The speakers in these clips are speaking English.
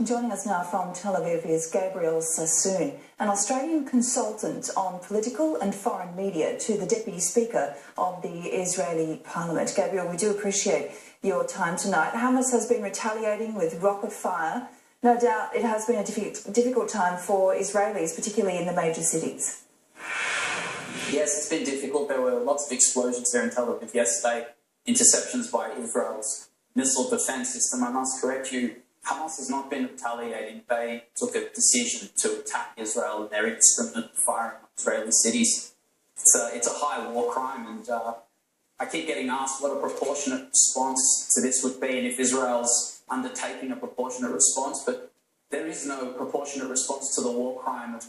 Joining us now from Tel Aviv is Gabriel Sassoon, an Australian consultant on political and foreign media to the Deputy Speaker of the Israeli Parliament. Gabriel, we do appreciate your time tonight. Hamas has been retaliating with rocket fire. No doubt it has been a difficult time for Israelis, particularly in the major cities. Yes, it's been difficult. There were lots of explosions there in Tel Aviv yesterday, interceptions by Israel's missile defense system. I must correct you, Hamas has not been retaliating. They took a decision to attack Israel and they're indiscriminate firing on Israeli cities. It's a high war crime, and I keep getting asked what a proportionate response to this would be and if Israel's undertaking a proportionate response, but there is no proportionate response to the war crime of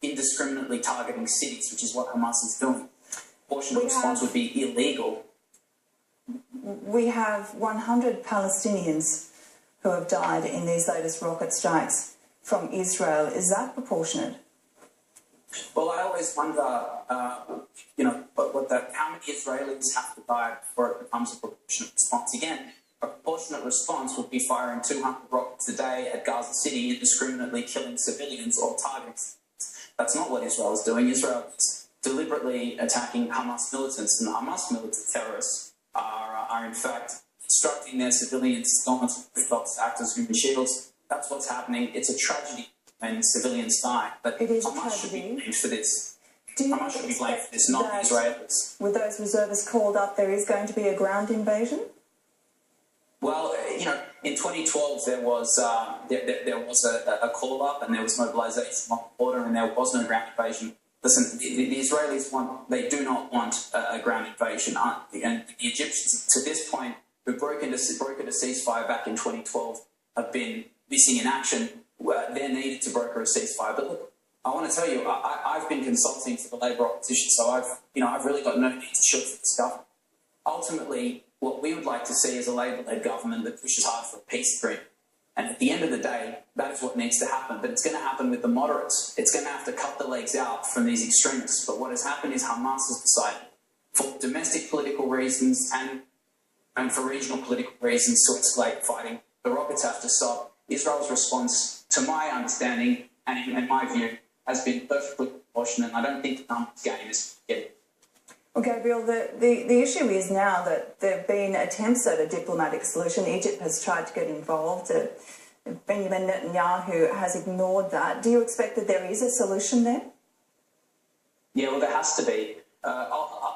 indiscriminately targeting cities, which is what Hamas is doing. Proportionate response would be illegal. We have 100 Palestinians who have died in these latest rocket strikes from Israel. Is that proportionate? Well, I always wonder, how many Israelis have to die before it becomes a proportionate response? Again, a proportionate response would be firing 200 rockets a day at Gaza City, indiscriminately killing civilians or targeting civilians. That's not what Israel is doing. Israel is deliberately attacking Hamas militants, and Hamas militant terrorists are in fact instructing their civilians not to act as human shields. That's what's happening. It's a tragedy when civilians die, but Hamas should be blamed for this. Hamas should be blamed for this, not the Israelis. With those reservists called up, there is going to be a ground invasion? Well, in 2012 there was a call up and there was mobilisation on the border and there was no ground invasion. Listen, the Israelis they do not want a ground invasion, and the Egyptians to this point who brokered a ceasefire back in 2012 have been missing in action. They're needed to broker a ceasefire. But look, I want to tell you, I've been consulting for the Labor opposition, so I've really got no need to shoot for this government. Ultimately, what we would like to see is a Labor-led government that pushes hard for a peace agreement. And at the end of the day, that is what needs to happen. But it's going to happen with the moderates. It's going to have to cut the legs out from these extremists. But what has happened is Hamas has decided, for domestic political reasons and for regional political reasons, to escalate fighting. The rockets have to stop. Israel's response, to my understanding and in my view, has been perfectly proportionate. I don't think the numbers game is getting. Well, Gabriel, the issue is now that there have been attempts at a diplomatic solution. Egypt has tried to get involved. Benjamin Netanyahu has ignored that. Do you expect that there is a solution there? Yeah, well, there has to be.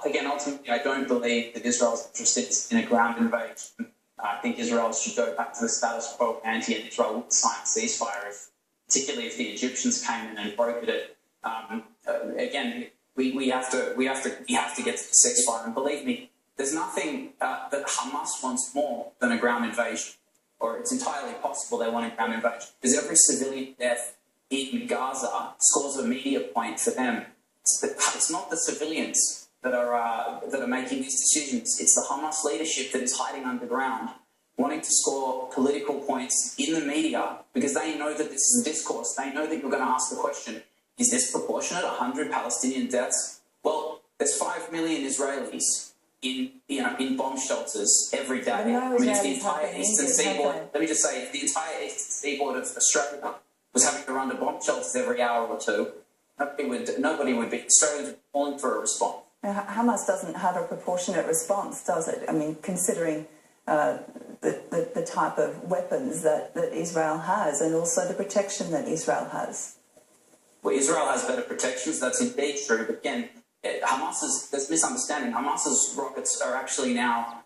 Again, ultimately, I don't believe that Israel is interested in a ground invasion. I think Israel should go back to the status quo ante, and Israel would sign a ceasefire, particularly if the Egyptians came in and brokered it. Again, we have to get to the ceasefire, and believe me, there's nothing that Hamas wants more than a ground invasion, or it's entirely possible they want a ground invasion, because every civilian death in Gaza scores a media point for them. It's not the civilians that are making these decisions. It's the Hamas leadership that is hiding underground, wanting to score political points in the media because they know that this is a discourse. They know that you're going to ask the question, is this proportionate, 100 Palestinian deaths? Well, there's 5 million Israelis in bomb shelters every day. I mean, if the entire eastern seaboard, let me just say, if the entire eastern seaboard of Australia was having to run to bomb shelters every hour or two, nobody would be. Australians would be calling for a response. Now, Hamas doesn't have a proportionate response, does it? I mean, considering the type of weapons that Israel has and also the protection that Israel has. Well, Israel has better protections, that's indeed true, but again, there's misunderstanding. Hamas's rockets are actually now,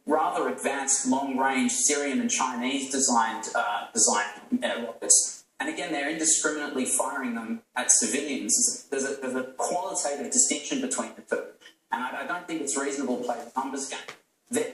rather advanced, long-range Syrian and Chinese designed rockets. And again, they're indiscriminately firing them at civilians. There's a qualitative distinction between the two. And I don't think it's reasonable to play the numbers game.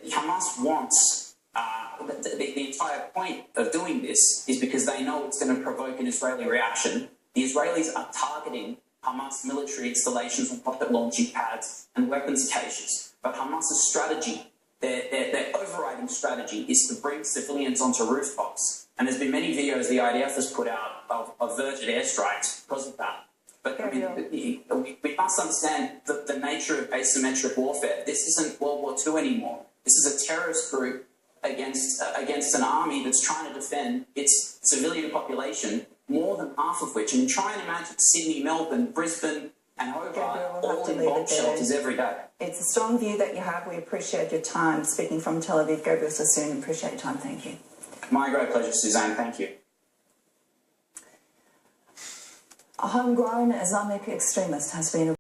Hamas wants, the entire point of doing this is because they know it's going to provoke an Israeli reaction. The Israelis are targeting Hamas military installations on rocket launching pads and weapons caches. But Hamas's strategy, their overriding strategy, is to bring civilians onto rooftops. And there's been many videos the IDF has put out of averted airstrikes because of that. But I mean, we must understand the nature of asymmetric warfare. This isn't World War II anymore. This is a terrorist group against an army that's trying to defend its civilian population, more than half of which, I mean, try and imagine Sydney, Melbourne, Brisbane and Hobart all in bomb shelters every day. It's a strong view that you have. We appreciate your time. Speaking from Tel Aviv, Gabriel Sassoon, appreciate your time. Thank you. My great pleasure, Suzanne. Thank you. A homegrown Islamic extremist has been